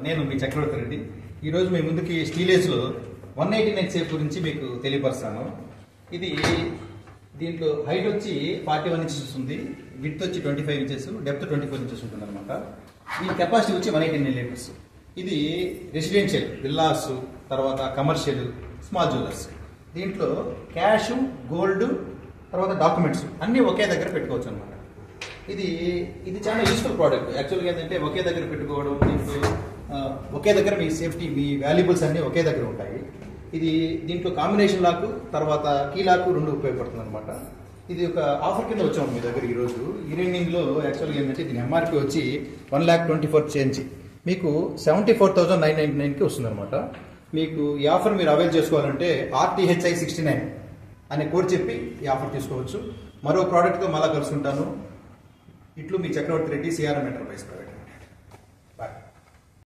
నేను మీ చక్రవర్తి రెడ్డి. ఈరోజు మీ ముందుకి స్టీలేజ్లో 189 సేఫ్ గురించి మీకు తెలియపరుస్తాను. ఇది దీంట్లో హైట్ వచ్చి 41 ఇంచెస్ ఉంది, విడ్త్ వచ్చి 25 ఇంచెస్, డెప్త్ 24 ఇంచెస్ ఉంటుంది అనమాట. ఈ కెపాసిటీ వచ్చి 189 లీటర్స్. ఇది రెసిడెన్షియల్ విల్లాస్, తర్వాత కమర్షియల్, స్మాల్ జ్యువెలర్స్. దీంట్లో క్యాష్, గోల్డ్, తర్వాత డాక్యుమెంట్స్ అన్నీ ఒకే దగ్గర పెట్టుకోవచ్చు అనమాట. ఇది చాలా యూస్ఫుల్ ప్రోడక్ట్. యాక్చువల్గా ఏంటంటే ఒకే దగ్గర పెట్టుకోవడం, దీంట్లో ఒకే దగ్గర మీ సేఫ్టీ, మీ వాల్యుబుల్స్ అన్నీ ఒకే దగ్గర ఉంటాయి. దీంట్లో కాంబినేషన్ లాక్, తర్వాత కీ లాక్ రెండు ఉపయోగపడుతుంది అనమాట. ఇది ఒక ఆఫర్ కింద వచ్చాము మీ దగ్గర ఈరోజు ఈవినింగ్లో. యాక్చువల్గా ఏంటంటే దీని ఎంఆర్పి వచ్చి 1,24,000 చేంజ్, మీకు 74,999కి వస్తుంది అనమాట. మీకు ఈ ఆఫర్ మీరు అవైల్ చేసుకోవాలంటే RTHI 69 అనే కోడ్ చెప్పి ఈ ఆఫర్ తీసుకోవచ్చు. మరో ప్రోడక్ట్తో మళ్ళా కలుసుకుంటాను. ఇట్లు మీ చక్రవర్తి రెడ్డి, CRM ఎంటర్ప్రైజ్ ప్రైవేట్.